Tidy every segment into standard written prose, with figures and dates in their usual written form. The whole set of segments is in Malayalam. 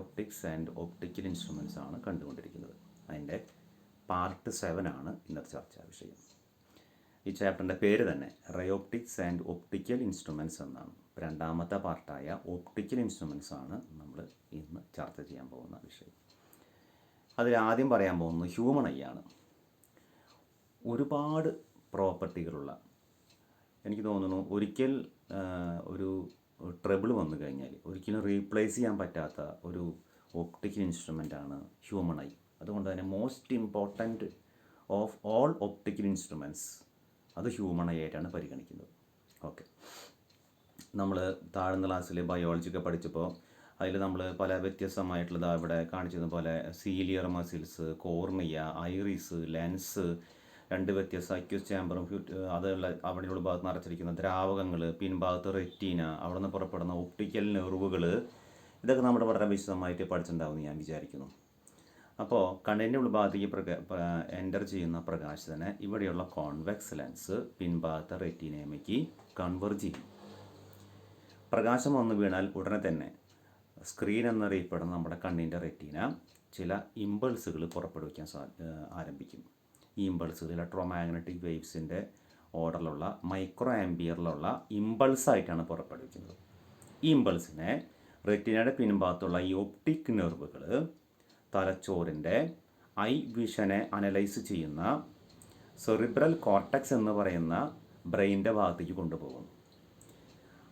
റയോപ്റ്റിക്സ് ആൻഡ് ഒപ്റ്റിക്കൽ ഇൻസ്ട്രുമെൻറ്റ്സ് ആണ് കണ്ടുകൊണ്ടിരിക്കുന്നത്. അതിൻ്റെ പാർട്ട് 7 ആണ് ഇന്നത്തെ ചർച്ചാ വിഷയം. ഈ ചാപ്റ്ററിൻ്റെ പേര് തന്നെ റയോപ്റ്റിക്സ് ആൻഡ് ഒപ്റ്റിക്കൽ ഇൻസ്ട്രുമെൻറ്റ്സ് എന്നാണ്. രണ്ടാമത്തെ പാർട്ടായ ഒപ്റ്റിക്കൽ ഇൻസ്ട്രുമെൻറ്റ്സ് ആണ് നമ്മൾ ഇന്ന് ചർച്ച ചെയ്യാൻ പോകുന്ന വിഷയം. അതിൽ ആദ്യം പറയാൻ പോകുന്നത് ഹ്യൂമൺ ഐ ആണ്. ഒരുപാട് പ്രോപ്പർട്ടികളുള്ള, എനിക്ക് തോന്നുന്നു ഒരിക്കൽ ഒരു ട്രബിൾ വന്നു കഴിഞ്ഞാൽ ഒരിക്കലും റീപ്ലേസ് ചെയ്യാൻ പറ്റാത്ത ഒരു ഒപ്റ്റിക്കൽ ഇൻസ്ട്രുമെൻ്റാണ് ഹ്യൂമൺ ഐ. അതുകൊണ്ട് തന്നെ most important of all optical instruments അത് ഹ്യൂമൺ ഐ ആയിട്ടാണ് പരിഗണിക്കുന്നത്. ഓക്കെ, നമ്മൾ താഴ്ന്ന ക്ലാസ്സിൽ ബയോളജിയൊക്കെ പഠിച്ചപ്പോൾ അതിൽ നമ്മൾ പല വ്യത്യസ്തമായിട്ടുള്ളത് ഇവിടെ കാണിച്ചത് പോലെ സീലിയർ മസിൽസ്, കോർണിയ, ഐറിസ്, ലെൻസ്, രണ്ട് വ്യത്യസ്ത അക്യൂസ് ചാമ്പറും അതുള്ള അവിടെയുള്ള ഭാഗത്ത് നിറച്ചിരിക്കുന്ന ദ്രാവകങ്ങൾ, പിൻഭാഗത്ത് റെറ്റീന, അവിടെ നിന്ന് പുറപ്പെടുന്ന ഒപ്റ്റിക്കൽ നെർവുകൾ, ഇതൊക്കെ നമ്മുടെ വളരെ വിശദമായിട്ട് പഠിച്ചിട്ടുണ്ടാവുമെന്ന് ഞാൻ വിചാരിക്കുന്നു. അപ്പോൾ കണ്ണിൻ്റെ ഉൾഭാഗത്തേക്ക് എൻ്റർ ചെയ്യുന്ന പ്രകാശത്തിന് ഇവിടെയുള്ള കോൺവെക്സ് ലെൻസ് പിൻഭാഗത്തെ റെറ്റീനയിലേക്ക് കൺവെർജ് ചെയ്യും. പ്രകാശം വന്നു വീണാൽ ഉടനെ തന്നെ സ്ക്രീൻ എന്നറിയപ്പെടുന്ന നമ്മുടെ കണ്ണിൻ്റെ റെറ്റീന ചില ഇമ്പൾസുകൾ പുറപ്പെടുവിക്കാൻ ആരംഭിക്കും. ഈ ഇമ്പൾസുകൾ ഇലക്ട്രോമാഗ്നറ്റിക് വേവ്സിൻ്റെ ഓർഡറിലുള്ള മൈക്രോ ആംബിയറിലുള്ള ഇമ്പൾസായിട്ടാണ് പുറപ്പെടുവിക്കുന്നത്. ഈ ഇമ്പൾസിനെ റെറ്റിനയുടെ പിൻഭാഗത്തുള്ള ഈ ഒപ്റ്റിക് നെർവുകൾ തലച്ചോറിൻ്റെ ഐ വിഷനെ അനലൈസ് ചെയ്യുന്ന സെറിബ്രൽ കോർട്ടക്സ് എന്ന് പറയുന്ന ബ്രെയിൻ്റെ ഭാഗത്തേക്ക് കൊണ്ടുപോകും.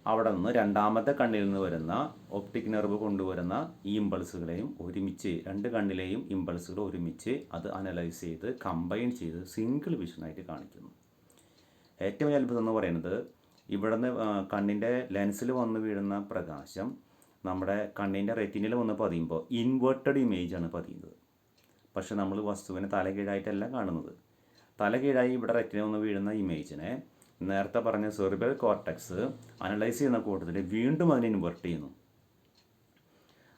അവിടെ നിന്ന് രണ്ടാമത്തെ കണ്ണിൽ നിന്ന് വരുന്ന ഒപ്റ്റിക് നെർവ് കൊണ്ടുവരുന്ന ഈ ഇമ്പൾസുകളെയും ഒരുമിച്ച്, രണ്ട് കണ്ണിലെയും ഇമ്പൾസുകൾ ഒരുമിച്ച് അത് അനലൈസ് ചെയ്ത് കമ്പൈൻ ചെയ്ത് സിംഗിൾ വിഷനായിട്ട് കാണിക്കുന്നു. ഏറ്റവും അത്ഭുതം എന്ന് പറയുന്നത് ഇവിടുന്ന് കണ്ണിൻ്റെ ലെൻസിൽ വന്ന് വീഴുന്ന പ്രകാശം നമ്മുടെ കണ്ണിൻ്റെ റെറ്റിനിൽ വന്ന് പതിയുമ്പോൾ ഇൻവേർട്ടഡ് ഇമേജാണ് പതിയുന്നത്. പക്ഷെ നമ്മൾ വസ്തുവിനെ തലകീഴായിട്ടല്ല കാണുന്നത്. തലകീഴായി ഇവിടെ റെറ്റിന വന്ന് വീഴുന്ന ഇമേജിനെ നേരത്തെ പറഞ്ഞ സെറിബ്രൽ കോർട്ടക്സ് അനലൈസ് ചെയ്യുന്ന കൂട്ടത്തിൽ വീണ്ടും അതിനെ ഇൻവെർട്ട് ചെയ്യുന്നു.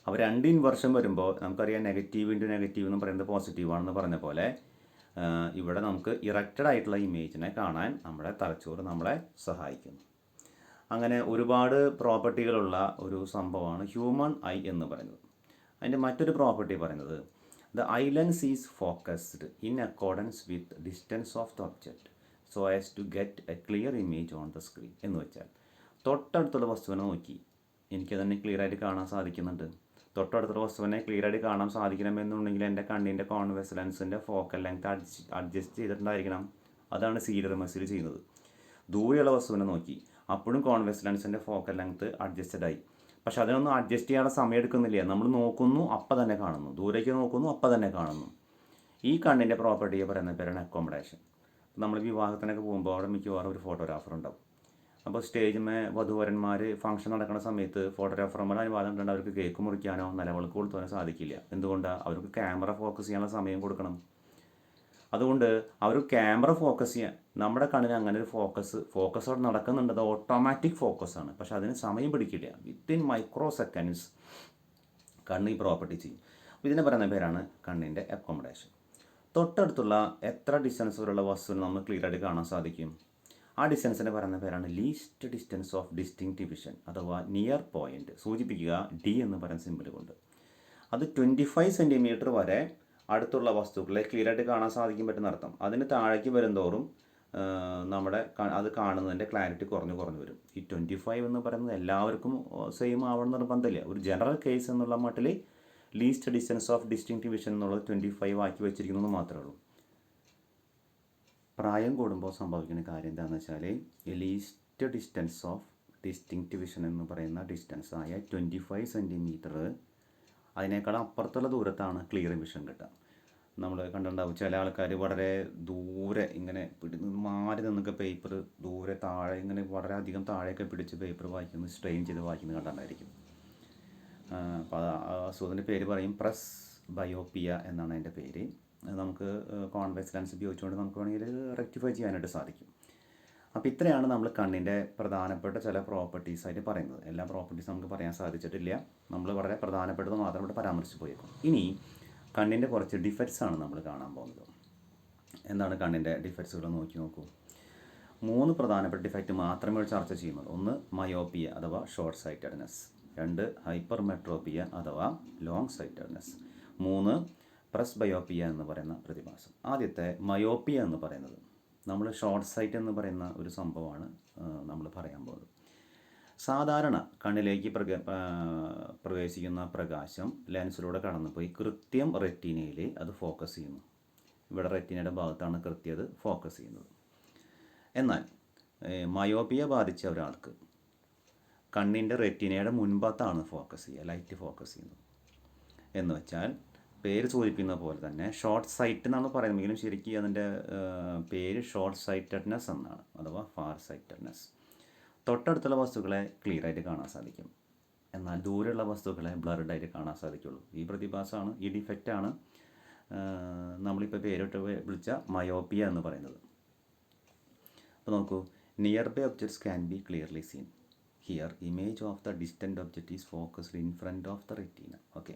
അപ്പോൾ രണ്ട് ഇൻവെർഷൻ വരുമ്പോൾ നമുക്കറിയാം നെഗറ്റീവ് ഇൻറ്റു നെഗറ്റീവ് എന്ന് പറയുന്നത് പോസിറ്റീവാണെന്ന് പറഞ്ഞ പോലെ ഇവിടെ നമുക്ക് ഇറക്റ്റഡ് ആയിട്ടുള്ള ഇമേജിനെ കാണാൻ നമ്മുടെ തലച്ചോറ് നമ്മളെ സഹായിക്കുന്നു. അങ്ങനെ ഒരുപാട് പ്രോപ്പർട്ടികളുള്ള ഒരു സംഭവമാണ് ഹ്യൂമൺ ഐ എന്ന് പറയുന്നത്. അതിൻ്റെ മറ്റൊരു പ്രോപ്പർട്ടി പറയുന്നത് the eye lens is focused in accordance with distance of the object so as to get a clear image on the screen. എന്ന് വെച്ചാൽ തൊട്ടടുത്തുള്ള വസ്തുവിനെ നോക്കി എനിക്കതന്നെ ക്ലിയറായിട്ട് കാണാൻ സാധിക്കുന്നുണ്ട്. തൊട്ടടുത്തുള്ള വസ്തുവിനെ ക്ലിയറായിട്ട് കാണാൻ സാധിക്കണമെന്നുണ്ടെങ്കിൽ എൻ്റെ കണ്ണിൻ്റെ കോൺവെക്സ് ലെൻസിൻ്റെ ഫോക്കൽ ലെങ്ത് അഡ്ജസ്റ്റ് ചെയ്തിട്ടുണ്ടായിരിക്കണം. അതാണ് സീലിയർ മസിൽ ചെയ്യുന്നത്. ദൂരെയുള്ള വസ്തുവിനെ നോക്കി അപ്പോഴും കോൺവെക്സ് ലെൻസിൻ്റെ ഫോക്കൽ ലെങ്ത് അഡ്ജസ്റ്റഡ് ആയി. പക്ഷെ അതിനൊന്നും അഡ്ജസ്റ്റ് ചെയ്യാനുള്ള സമയം എടുക്കുന്നില്ല. നമ്മൾ നോക്കുന്നു അപ്പം തന്നെ കാണുന്നു, ദൂരേക്ക് നോക്കുന്നു അപ്പം തന്നെ കാണുന്നു. ഈ കണ്ണിൻ്റെ പ്രോപ്പർട്ടിയെ പറയുന്ന പേരാണ് അക്കോമഡേഷൻ. നമ്മൾ വിവാഹത്തിനൊക്കെ പോകുമ്പോൾ അവിടെ മിക്കവാറും ഒരു ഫോട്ടോഗ്രാഫർ ഉണ്ടാവും. അപ്പോൾ സ്റ്റേജിന്മേ വധുവരന്മാർ ഫംഗ്ഷൻ നടക്കുന്ന സമയത്ത് ഫോട്ടോഗ്രാഫർമാർ അനുവാദം കണ്ട് അവർക്ക് കേക്ക് മുറിക്കാനോ നിലവിളക്ക് കൊളുത്താനോ സാധിക്കില്ല. എന്തുകൊണ്ടാണ്? അവർക്ക് ക്യാമറ ഫോക്കസ് ചെയ്യാനുള്ള സമയം കൊടുക്കണം. അതുകൊണ്ട് അവർ ക്യാമറ ഫോക്കസ് ചെയ്യാൻ നമ്മുടെ കണ്ണിന് അങ്ങനെ ഒരു ഫോക്കസ് അവിടെ നടക്കുന്നുണ്ട്. അത് ഓട്ടോമാറ്റിക് ഫോക്കസാണ്. പക്ഷെ അതിന് സമയം പിടിക്കില്ല. വിത്തിൻ മൈക്രോ സെക്കൻഡ്സ് കണ്ണ് ഈ പ്രോപ്പർട്ടി ചെയ്യും. ഇതിനെ പറയുന്ന പേരാണ് കണ്ണിൻ്റെ അക്കോമഡേഷൻ. തൊട്ടടുത്തുള്ള എത്ര ഡിസ്റ്റൻസ് വരെയുള്ള വസ്തുവിന് നമ്മൾ ക്ലിയറായിട്ട് കാണാൻ സാധിക്കും? ആ ഡിസ്റ്റൻസിനെ പറയുന്ന പേരാണ് least distance of distinct vision അഥവാ നിയർ പോയിൻ്റ്. സൂചിപ്പിക്കുക ഡി എന്ന് പറയുന്ന സിമ്പിൾ കൊണ്ട്. അത് 25 സെൻറ്റിമീറ്റർ വരെ അടുത്തുള്ള വസ്തുക്കളെ ക്ലിയറായിട്ട് കാണാൻ സാധിക്കും പറ്റുന്ന അർത്ഥം. അതിന് താഴേക്ക് വരുന്തോറും നമ്മുടെ അത് കാണുന്നതിൻ്റെ ക്ലാരിറ്റി കുറഞ്ഞു വരും. ഈ 25 എന്ന് പറയുന്നത് എല്ലാവർക്കും സെയിം ആവണം നിർബന്ധമില്ല. ഒരു ജനറൽ കേസ് എന്നുള്ള മട്ടിൽ least distance of distinct vision എന്നുള്ളത് 25 ആക്കി വെച്ചിരിക്കുന്നത് മാത്രമേ ഉള്ളൂ. പ്രായം കൂടുമ്പോൾ സംഭവിക്കുന്ന കാര്യം എന്താണെന്ന് വെച്ചാൽ least distance of distinct vision എന്ന് പറയുന്ന ഡിസ്റ്റൻസ് ആയ 25 സെൻറ്റിമീറ്റർ അതിനേക്കാൾ അപ്പുറത്തുള്ള ദൂരത്താണ് ക്ലിയർ വിഷൻ കിട്ടുക. നമ്മൾ കണ്ടിട്ടുണ്ടാവും ചില ആൾക്കാർ വളരെ ദൂരെ ഇങ്ങനെ മാറി നിന്നൊക്കെ പേപ്പർ ദൂരെ താഴെ ഇങ്ങനെ വളരെ അധികം താഴെയൊക്കെ പിടിച്ച് പേപ്പർ വായിക്കുന്നത് സ്ട്രെയിൻ ചെയ്ത് വായിക്കുന്നത് കണ്ടിട്ടുണ്ടായിരിക്കും. അപ്പോൾ ആ അസുഖത്തിൻ്റെ പേര് പറയും പ്രസ് ബയോപ്പിയ എന്നാണ് അതിൻ്റെ പേര്. നമുക്ക് കോൺവെക്സ് ലെൻസ് ഉപയോഗിച്ചുകൊണ്ട് നമുക്ക് വേണമെങ്കിൽ റെക്ടിഫൈ ചെയ്യാനായിട്ട് സാധിക്കും. അപ്പോൾ ഇത്രയാണ് നമ്മൾ കണ്ണിൻ്റെ പ്രധാനപ്പെട്ട ചില പ്രോപ്പർട്ടീസായിട്ട് പറയുന്നത്. എല്ലാ പ്രോപ്പർട്ടീസ് നമുക്ക് പറയാൻ സാധിച്ചിട്ടില്ല. നമ്മൾ വളരെ പ്രധാനപ്പെട്ടത് മാത്രം ഇവിടെ പരാമർശിച്ച് പോയേക്കും. ഇനി കണ്ണിൻ്റെ കുറച്ച് ഡിഫക്ട്സാണ് നമ്മൾ കാണാൻ പോകുന്നത്. എന്താണ് കണ്ണിൻ്റെ ഡിഫക്ട്സുകൾ നോക്കൂ. 3 പ്രധാനപ്പെട്ട ഡിഫക്റ്റ് മാത്രമേ ചർച്ച ചെയ്യുന്നുള്ളൂ. ഒന്ന് മയോപ്പിയ അഥവാ ഷോർട്ട് സൈറ്റഡ്നെസ്. 2 ഹൈപ്പർമെട്രോപ്പിയ അഥവാ ലോങ് സൈറ്റഡ്നെസ്. 3 പ്രസ്ബയോപ്പിയ എന്ന് പറയുന്ന പ്രതിഭാസം. ആദ്യത്തെ മയോപ്പിയ എന്ന് പറയുന്നത് നമ്മൾ ഷോർട്ട് സൈറ്റ് എന്ന് പറയുന്ന ഒരു സംഭവമാണ് നമ്മൾ പറയാൻ പോകുന്നത്. സാധാരണ കണ്ണിലേക്ക് പ്രവേശിക്കുന്ന പ്രകാശം ലെൻസിലൂടെ കടന്നുപോയി കൃത്യം റെറ്റിനയിൽ അത് ഫോക്കസ് ചെയ്യുന്നു. ഇവിടെ റെറ്റിനയുടെ ഭാഗത്താണ് കൃത്യം അത് ഫോക്കസ് ചെയ്യുന്നത്. എന്നാൽ മയോപ്പിയ ബാധിച്ച ഒരാൾക്ക് കണ്ണിൻ്റെ റെറ്റിനയുടെ മുൻഭാഗത്താണ് ഫോക്കസ് ചെയ്യുക, ലൈറ്റ് ഫോക്കസ് ചെയ്യുന്നത്. എന്ന് വെച്ചാൽ പേര് സൂചിപ്പിക്കുന്ന പോലെ തന്നെ ഷോർട്ട് സൈറ്റ് എന്നാണ് പറയുന്നതെങ്കിലും ശരിക്കും അതിൻ്റെ പേര് ഷോർട്ട് സൈറ്റഡ്നെസ് എന്നാണ്, അഥവാ ഫാർ സൈറ്റഡ്നെസ്. തൊട്ടടുത്തുള്ള വസ്തുക്കളെ ക്ലിയർ ആയിട്ട് കാണാൻ സാധിക്കും, എന്നാൽ ദൂരെയുള്ള വസ്തുക്കളെ ബ്ലർഡായിട്ട് കാണാൻ സാധിക്കുള്ളൂ. ഈ പ്രതിഭാസമാണ്, ഈ ഡിഫക്റ്റാണ് നമ്മളിപ്പോൾ പേരിട്ട് വിളിച്ച മയോപ്പിയ എന്ന് പറയുന്നത്. അപ്പോൾ നോക്കൂ, nearby objects can be clearly seen. Here image of the distant object is focused in front of the retina. Okay,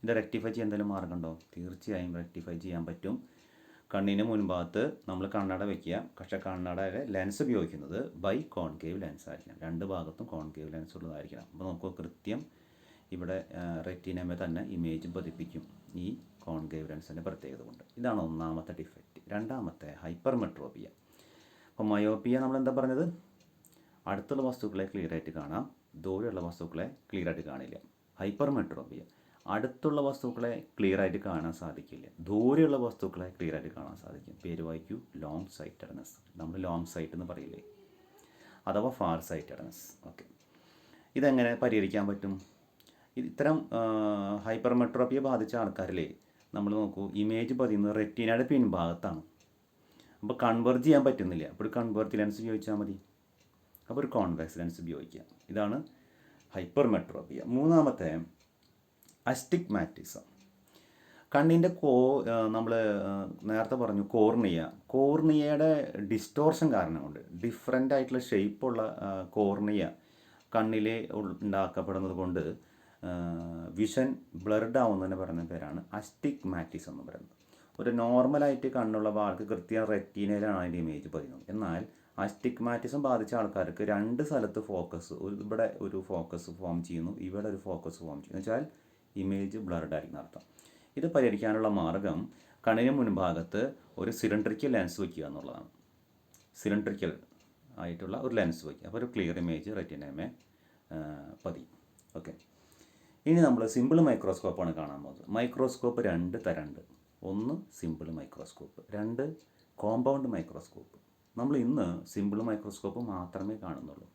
ഇത് റെക്ടിഫൈ ചെയ്യാൻ എന്തെങ്കിലും മാർഗമുണ്ടോ? തീർച്ചയായും റെക്ടിഫൈ ചെയ്യാൻ പറ്റും. കണ്ണിന് മുൻഭാഗത്ത് നമ്മൾ കണ്ണട വയ്ക്കുക, പക്ഷേ കണ്ണടയുടെ ലെൻസ് ഉപയോഗിക്കുന്നത് ബൈ കോൺകേവ് ലെൻസ് ആയിരിക്കണം. രണ്ട് ഭാഗത്തും കോൺകേവ് ലെൻസ് ഉള്ളതായിരിക്കണം. അപ്പോൾ നമുക്ക് കൃത്യം ഇവിടെ റെറ്റിനമേ തന്നെ ഇമേജ് പതിപ്പിക്കും ഈ കോൺകേവ് ലെൻസിൻ്റെ പ്രത്യേകത കൊണ്ട്. ഇതാണ് ഒന്നാമത്തെ ഡിഫക്റ്റ്. രണ്ടാമത്തെ ഹൈപ്പർമെട്രോപ്പിയ. അപ്പോൾ മയോപ്പിയ നമ്മൾ എന്താ പറഞ്ഞത്? അടുത്തുള്ള വസ്തുക്കളെ ക്ലിയർ ആയിട്ട് കാണാം, ദൂരെയുള്ള വസ്തുക്കളെ ക്ലിയർ ആയിട്ട് കാണില്ല. ഹൈപ്പർമെട്രോപ്പിയ അടുത്തുള്ള വസ്തുക്കളെ ക്ലിയർ ആയിട്ട് കാണാൻ സാധിക്കില്ല, ദൂരെയുള്ള വസ്തുക്കളെ ക്ലിയർ ആയിട്ട് കാണാൻ സാധിക്കും. പേര് വായിക്കൂ, ലോങ് സൈറ്റഡ്നെസ്. നമ്മൾ ലോങ് സൈറ്റ് എന്ന് പറയില്ലേ, അഥവാ ഫാർ സൈറ്റഡ്നെസ്. ഓക്കെ, ഇതെങ്ങനെ പരിഹരിക്കാൻ പറ്റും? ഇത്തരം ഹൈപ്പർമെട്രോപ്പിയ ബാധിച്ച ആൾക്കാരിലെ നമ്മൾ നോക്കൂ, ഇമേജ് പതിയുന്നത് റെറ്റിനയുടെ പിൻഭാഗത്താണ്. അപ്പോൾ കൺവെർജ് ചെയ്യാൻ പറ്റുന്നില്ല. അപ്പോൾ ഒരു കൺവെർജ് ലെൻസ് ഉപയോഗിച്ചാൽ മതി. അപ്പോൾ ഒരു കോൺവെക്സ് ലെൻസ് ഉപയോഗിക്കാം. ഇതാണ് ഹൈപ്പർമെട്രോപ്പിയ. മൂന്നാമത്തെ അസ്റ്റിഗ്മാറ്റിസം. കണ്ണിൻ്റെ നമ്മൾ നേരത്തെ പറഞ്ഞു കോർണിയയുടെ ഡിസ്റ്റോർഷൻ കാരണം കൊണ്ട്, ഡിഫറെൻ്റ് ആയിട്ടുള്ള ഷേപ്പുള്ള കോർണിയ കണ്ണിൽ ഉണ്ടാക്കപ്പെടുന്നത് കൊണ്ട് വിഷൻ ബ്ലർഡ് ആവുന്നതിന് പറയുന്ന പേരാണ് അസ്റ്റിഗ്മാറ്റിസം എന്ന് പറയുന്നത്. ഒരു നോർമലായിട്ട് കണ്ണുള്ള ആൾക്ക് കൃത്യം റെറ്റീനയിലാണ് അതിൻ്റെ ഇമേജ് പതിയുന്നത്. എന്നാൽ അസ്റ്റിഗ്മാറ്റിസം ബാധിച്ച ആൾക്കാർക്ക് രണ്ട് സ്ഥലത്ത് ഫോക്കസ്, ഇവിടെ ഒരു ഫോക്കസ് ഫോം ചെയ്യുന്നു, ഇവിടെ ഒരു ഫോക്കസ് ഫോം ചെയ്യുന്നു. എന്ന് വെച്ചാൽ ഇമേജ് ബ്ലർഡ് ആയിരിക്കും അർത്ഥം. ഇത് പരിഹരിക്കാനുള്ള മാർഗം കണ്ണിന് മുൻഭാഗത്ത് ഒരു സിലിണ്ടറിക്കൽ ലെൻസ് വയ്ക്കുക എന്നുള്ളതാണ്. സിലിണ്ടറിക്കൽ ആയിട്ടുള്ള ഒരു ലെൻസ് വയ്ക്കുക. അപ്പോൾ ഒരു ക്ലിയർ ഇമേജ് റെറ്റിനമേ പതിയും. ഓക്കെ, ഇനി നമ്മൾ സിമ്പിൾ മൈക്രോസ്കോപ്പാണ് കാണാൻ പോകുന്നത്. മൈക്രോസ്കോപ്പ് രണ്ട് തരമുണ്ട്. ഒന്ന് സിമ്പിൾ മൈക്രോസ്കോപ്പ്, രണ്ട് കോമ്പൗണ്ട് മൈക്രോസ്കോപ്പ്. നമ്മൾ ഇന്ന് സിമ്പിൾ മൈക്രോസ്കോപ്പ് മാത്രമേ കാണുന്നുള്ളൂ.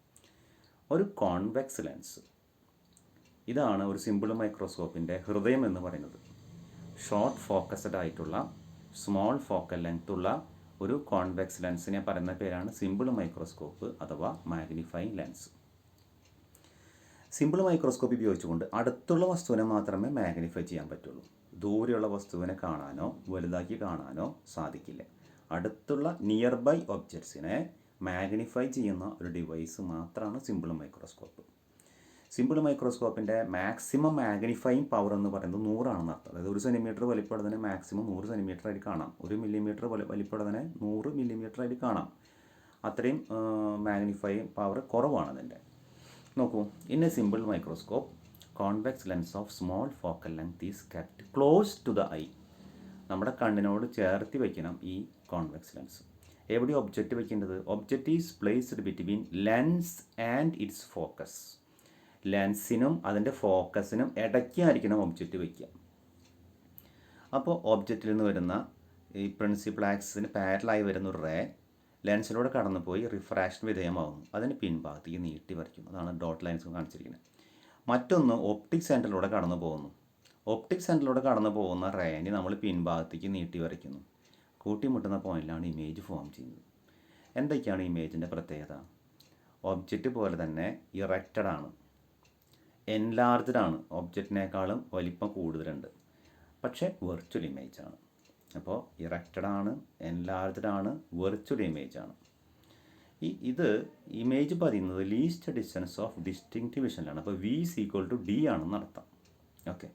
ഒരു കോൺവെക്സ് ലെൻസ്, ഇതാണ് ഒരു സിമ്പിൾ മൈക്രോസ്കോപ്പിൻ്റെ ഹൃദയം എന്ന് പറയുന്നത്. ഷോർട്ട് ഫോക്കസ്ഡ് ആയിട്ടുള്ള സ്മോൾ ഫോക്കൽ ലെങ്ത് ഉള്ള ഒരു കോൺവെക്സ് ലെൻസിനെ പറയുന്ന പേരാണ് സിമ്പിൾ മൈക്രോസ്കോപ്പ് അഥവാ മാഗ്നിഫൈങ് ലെൻസ്. സിമ്പിൾ മൈക്രോസ്കോപ്പ് ഉപയോഗിച്ചുകൊണ്ട് അടുത്തുള്ള വസ്തുവിനെ മാത്രമേ മാഗ്നിഫൈ ചെയ്യാൻ പറ്റുള്ളൂ. ദൂരെയുള്ള വസ്തുവിനെ കാണാനോ വലുതാക്കി കാണാനോ സാധിക്കില്ല. അടുത്തുള്ള നിയർ ബൈ ഒബ്ജക്ട്സിനെ മാഗ്നിഫൈ ചെയ്യുന്ന ഒരു ഡിവൈസ് മാത്രമാണ് സിമ്പിൾ മൈക്രോസ്കോപ്പ്. സിമ്പിൾ മൈക്രോസ്കോപ്പിൻ്റെ മാക്സിമം മാഗ്നിഫൈങ് പവർ എന്ന് പറയുന്നത് 100 ആണെന്ന് അർത്ഥം. അതായത് 1 സെൻറ്റിമീറ്റർ വലിപ്പമുള്ളതിനെ മാക്സിമം 100 സെൻറ്റിമീറ്റർ ആയിട്ട് കാണാം, 1 മില്ലിമീറ്റർ വലിപ്പമുള്ളതിനെ 100 മില്ലിമീറ്റർ ആയിട്ട് കാണാം. അത്രയും മാഗ്നിഫൈങ് പവർ കുറവാണ് അതിൻ്റെ. നോക്കൂ, in a simple microscope convex lens of small focal length is kept close to the eye. നമ്മുടെ കണ്ണിനോട് ചേർത്തി വയ്ക്കണം ഈ കോൺവെക്സ് ലെൻസ്. എവിടെ ഒബ്ജക്റ്റ് വയ്ക്കേണ്ടത്? Object is placed between lens and its focus. ലെൻസിനും അതിൻ്റെ ഫോക്കസിനും ഇടയ്ക്കായിരിക്കണം ഒബ്ജക്റ്റ് വയ്ക്കുക. അപ്പോൾ ഒബ്ജക്റ്റിൽ നിന്ന് വരുന്ന ഈ പ്രിൻസിപ്പൽ ആക്സിന് പാരലായി വരുന്ന ഒരു റേ ലെൻസിലൂടെ കടന്നു പോയി റിഫ്രാക്ഷൻ വിധേയമാകുന്നു. അതിന് പിൻഭാഗത്തേക്ക് നീട്ടി വരയ്ക്കും. അതാണ് ഡോട്ട് ലൈൻസ് കാണിച്ചിരിക്കുന്നത്. മറ്റൊന്ന് ഒപ്റ്റിക് സെൻറ്ററിലൂടെ കടന്നു പോകുന്നു. ഒപ്റ്റിക് സെൻറ്ററിലൂടെ കടന്നു പോകുന്ന റേനെ നമ്മൾ പിൻഭാഗത്തേക്ക് നീട്ടി വരയ്ക്കുന്നു. കൂട്ടിമുട്ടുന്ന പോയിന്റിലാണ് ഇമേജ് ഫോം ചെയ്യുന്നത്. എന്തൊക്കെയാണ് ഇമേജിൻ്റെ പ്രത്യേകത? ഒബ്ജക്റ്റ് പോലെ തന്നെ ഇറക്റ്റഡ് ആണ്, എൻലാർജ്ഡ് ആണ്, ഒബ്ജക്റ്റിനേക്കാളും വലിപ്പം കൂടുതലുണ്ട്, പക്ഷേ വെർച്വൽ ഇമേജ് ആണ്. അപ്പോൾ ഇറക്റ്റഡ് ആണ്, എൻലാർജ്ഡ് ആണ്, വെർച്വൽ ഇമേജ് ആണ്. ഇത് ഇമേജ് പതിയുന്നത് ലീസ്റ്റ് ഡിസ്റ്റൻസ് ഓഫ് ഡിസ്റ്റിങ്ക്റ്റ് വിഷനിലാണ്. അപ്പോൾ V = D ആണെന്ന് അർത്ഥം. ഓക്കെ,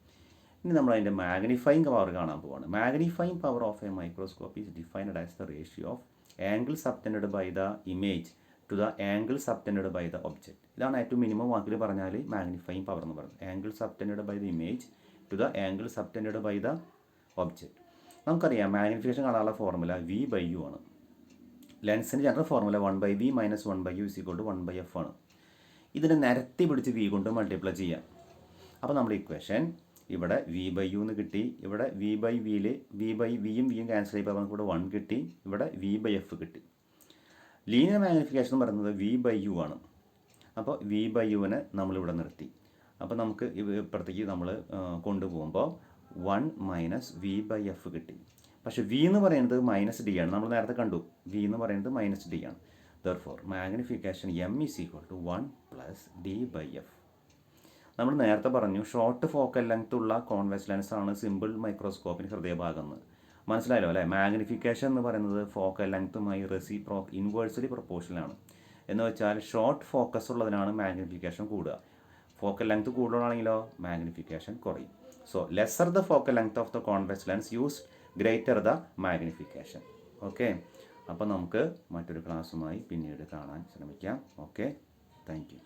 ഇനി നമ്മൾ അതിൻ്റെ മാഗ്നിഫൈങ് പവർ കാണാൻ പോവാണ്. Magnifying power of a microscope is defined as the ratio of angle subtend by the image to the angle subtend by the object. ഇതാണ് ഏറ്റവും മിനിമം വാക്കിൽ പറഞ്ഞാൽ മാഗ്നിഫൈയിങ് പവർ എന്ന് പറയുന്നത്. Angle subtend by the image to the angle subtend by the object. നമുക്കറിയാം മാഗ്നിഫിക്കേഷൻ കാണാനുള്ള ഫോർമുല V/U ആണ്. ലെൻസിൻ്റെ general formula 1/V - 1/U = 1/F ആണ്. ഇതിനെ നിരത്തി പിടിച്ച് V കൊണ്ട് മൾട്ടിപ്ലൈ ചെയ്യാം. അപ്പോൾ നമ്മുടെ ഇക്വേഷൻ ഇവിടെ V/U എന്ന് കിട്ടി, ഇവിടെ V/Vയിൽ V/Vയും ക്യാൻസൽ ചെയ്യുമ്പോൾ നമുക്ക് ഇവിടെ 1 കിട്ടി, ഇവിടെ V/F കിട്ടി. ലീനിയർ മാഗ്നിഫിക്കേഷൻ എന്ന് പറയുന്നത് V/U ആണ്. അപ്പോൾ V/Uവിനെ നമ്മളിവിടെ നിർത്തി. അപ്പോൾ നമുക്ക് ഇപ്പുറത്തേക്ക് നമ്മൾ കൊണ്ടുപോകുമ്പോൾ 1 - V/F കിട്ടി. പക്ഷേ V എന്ന് പറയുന്നത് -D ആണ്. നമ്മൾ നേരത്തെ കണ്ടു V എന്ന് പറയുന്നത് -D ആണ്. Therefore magnification M = 1 + D/F. നമ്മൾ നേരത്തെ പറഞ്ഞു ഷോർട്ട് ഫോക്കൽ ലെങ്ത് ഉള്ള കോൺവെക്സ് ലെൻസ് ആണ് സിമ്പിൾ മൈക്രോസ്കോപ്പിന് ഹൃദയഭാഗം എന്ന്. മനസ്സിലായല്ലോ അല്ലേ? മാഗ്നിഫിക്കേഷൻ എന്ന് പറയുന്നത് ഫോക്കൽ ലെങ്ത്തുമായി ഇൻവേഴ്സ്ലി പ്രൊപ്പോർഷണൽ ആണ്. എന്ന് വെച്ചാൽ ഷോർട്ട് ഫോക്കസ് ഉള്ളതിനാണ് മാഗ്നിഫിക്കേഷൻ കൂടുക. ഫോക്കൽ ലെങ്ത് കൂടുതലാണെങ്കിലോ മാഗ്നിഫിക്കേഷൻ കുറയും. So lesser the focal length of the convex lens use greater the magnification. Okay, അപ്പോൾ നമുക്ക് മറ്റൊരു ക്ലാസ്സുമായി പിന്നീട് കാണാൻ ശ്രമിക്കാം. Okay, thank U.